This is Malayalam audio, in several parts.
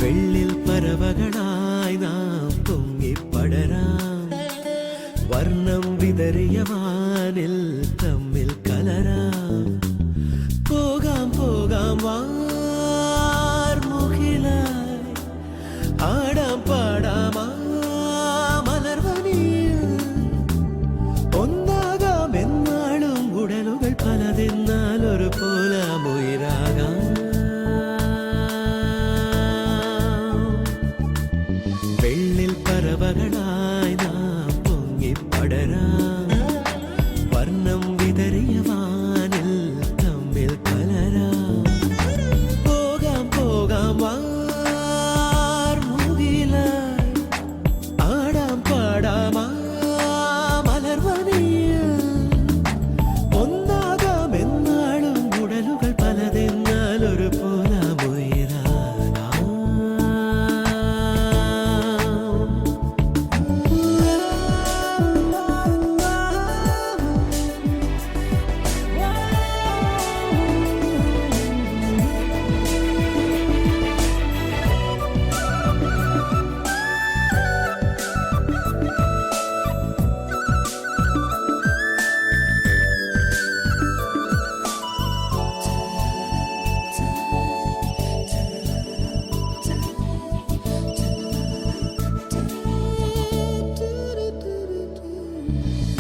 വെള്ളിൽ പറവകളായി നാം പൊങ്ങിപ്പടരാം, വർണ്ണം വിതറിയ വാനിൽ തമ്മിൽ കലരാം. പോകാം പോകാം വാർമുകിലായി, ആടാം പാടാം മലർവനിയിൽ. ഒന്നാകാം എന്നാളും ഉടലുകൾ പലതെന്നാൽ ഒരു പോലാമുയിരാകാം. വെള്ളിൽ പറവകളായി നാം പൊങ്ങിപ്പടരാം, വർണ്ണം വിതറിയ വാനിൽ തമ്മിൽ കലരാം. പോകാം പോകാം വാർമുകിലായി, ആടാം പാടാം മലർവനിയിൽ. ഒന്നാകാം എന്നാളും ഉടലുകൾ പലതെന്നാൽ ഒരു പോലാമുയിരാകാം.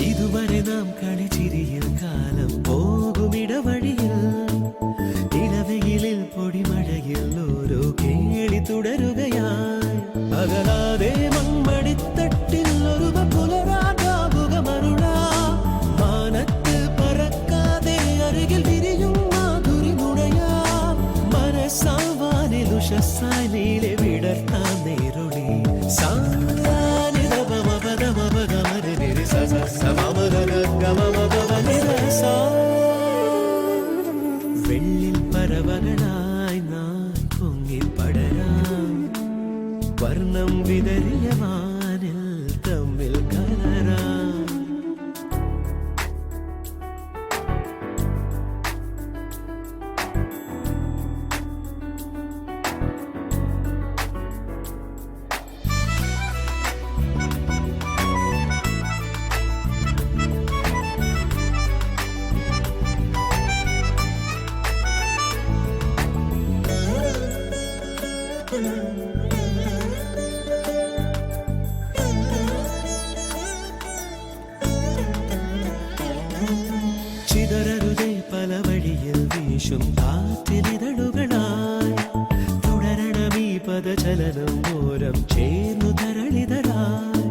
ഇതുവരെ നാം കളിച്ചിരിയിൽ കാലം പോകുമിടവഴിയിൽ, ഇടവെയിലിൽ പൊടിമഴയിൽ ഓരോ കേളി തുടരുകയായി. അകലാതെ മൺമണിത്തട്ടിൽ ഒരു പുലരാകാവുക മരുളാ, മാനത്ത് പറക്കാതെ അരികിൽ വിരിയും മാധുരി മുടയാ. മനസ്സാവാനിൽ ഉഷസ്സായി നീലെ വിടർത്താൻ നേരൊളി വെള്ളിൽ പറവകളായി നാം പൊങ്ങിപ്പടരാം, വർണ്ണം വിതറിയ വാനിൽ തമ്മിൽ കലരാം. ചിതറരുതേ പല വഴിയിൽ വീശും കാറ്റിലിതളുകളായി, തുടരണമീ പദചലനം ഓരം ചേർന്നു തരളിതരായി.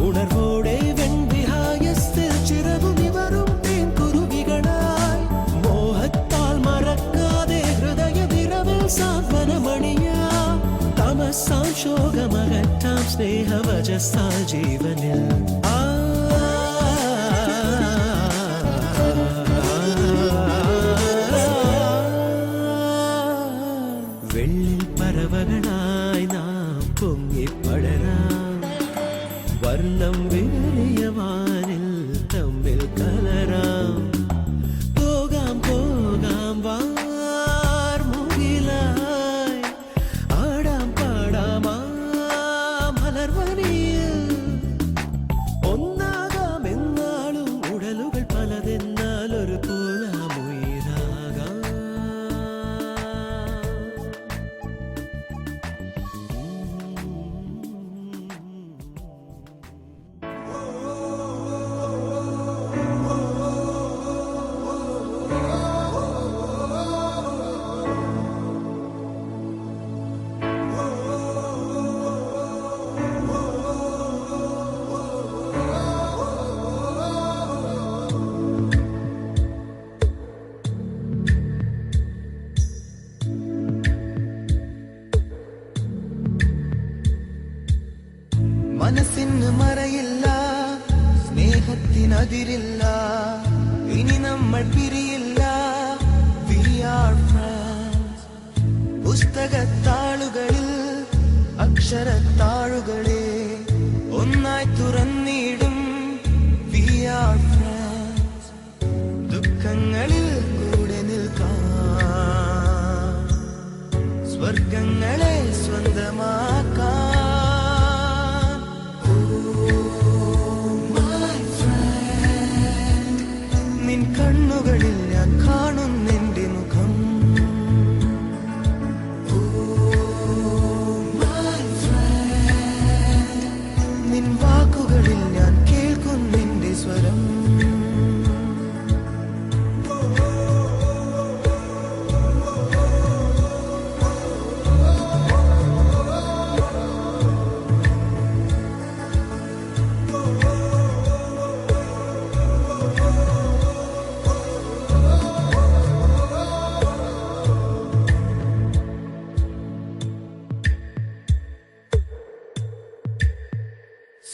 ഉണർവോടെ വെൺവിഹായസ്ഥിൽ ചിറകുനിവറും തേൻകുരുവികളായി, മോഹത്താൽ മറക്കാതെ ഹൃദയ നിറവിൽ സാന്ത്വനമണിയാം. തമസാം ശോകമകറ്റാം സ്നേഹവചസാ ജീവനിൽ. വെള്ളിൽ പറവകളായി നാം പൊങ്ങിപ്പടരാം, വർണ്ണം വിതറിയ വാനിൽ തമ്മിൽ കലരാം. പോകാം പോകാം വാർമുകിലായി, ആടാം പാടാം മലർവനിയിൽ. ഒന്നാകാം എന്നാളും ഉടലുകൾ പലതെന്നാൽ ഒരു പോലാമുയിരാകാം. മനസ്സിന് മറയില്ല, സ്നേഹത്തിനതിരില്ല, ഇനി നമ്മൾ പിരിയില്ല. We are friends. പുസ്തകത്താളുകളിൽ അക്ഷരത്താളുകളെ ഒന്നായി തുറന്നിടും. We are friends. ദുഃഖങ്ങളിൽ കൂടെ നിൽക്കാം, സ്വർഗങ്ങളെ സ്വന്തമാക്കാം. നിൻ കണ്ണുകളിൽ ഞാൻ കാണുന്നെന്റെ മുഖം. നിൻ വാക്കുകളിൽ ഞാൻ കേൾക്കുന്നെന്റെ സ്വരം.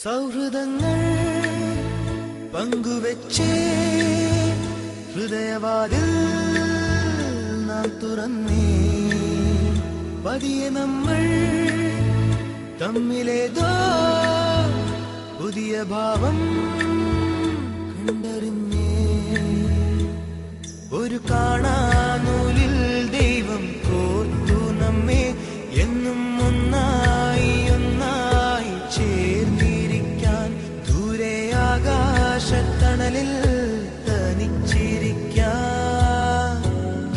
സൗഹൃദങ്ങൾ പങ്കുവെച്ചേ ഹൃദയവാതിൽ നാം തുറന്നേ. പതിയെ നമ്മൾ തമ്മിലേതോ പുതിയ ഭാവം കണ്ടറിഞ്ഞേ. ഒരു കാണാനൂലിൽ ദൈവം കോർത്തു നമ്മെ എന്നും ഒന്നായി ഒന്നായി ചേർന്നിരിക്കാൻ. ദൂരെ ആകാശത്തണലിൽ തനിച്ചിരിക്കാൻ,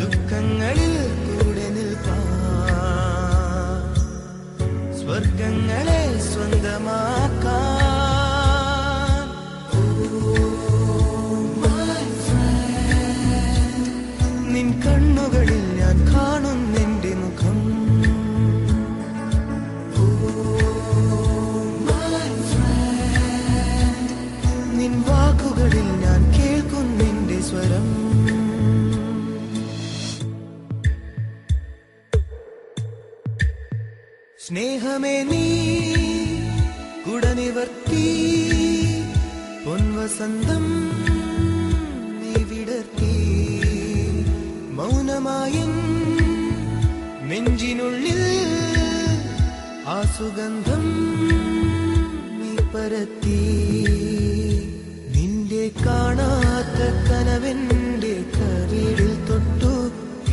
ദുഃഖങ്ങളിൽ കൂടെ നിൽക്കാൻ, സ്വർഗങ്ങളെ സ്വന്തമാക്കാൻ. നിൻ കണ്ണുകളിൽ ഞാൻ കാണുന്നെന്റെ മുഖം. നിൻ വാക്കുകളിൽ ഞാൻ കേൾക്കുന്നെന്റെ സ്വരം. സ്നേഹമേ നീ കുടനിവർത്തി, പൊൻവസന്തം നീ വിടർത്തി. മൗനമായി നെഞ്ചിനുള്ളിൽ ആ സുഗന്ധം നീ പരത്തി. നിന്റെ കാണാത്ത കനവെന്റെ കവിളിൽ തൊട്ടു.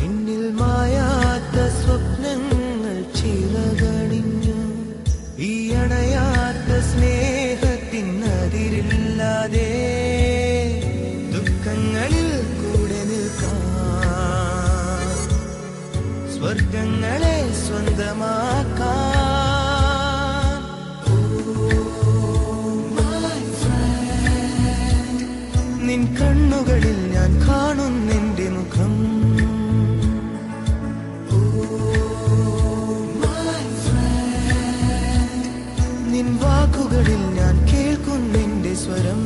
എന്നിൽ മായാത്ത സ്വപ്നങ്ങൾ ചിറകണിഞ്ഞു. ഈ അണയാത്ത സ്നേഹത്തിനതിരില്ലാതെ ദുഃഖങ്ങളിൽ കൂടെ നിൽക്കാം, സ്വർഗങ്ങളെ സ്വന്തമാക്കാം. നിൻ കണ്ണുകളിൽ ഞാൻ കാണുന്നെന്റെ മുഖം. നിൻ വാക്കുകളിൽ ഞാൻ കേൾക്കുന്നെന്റെ സ്വരം.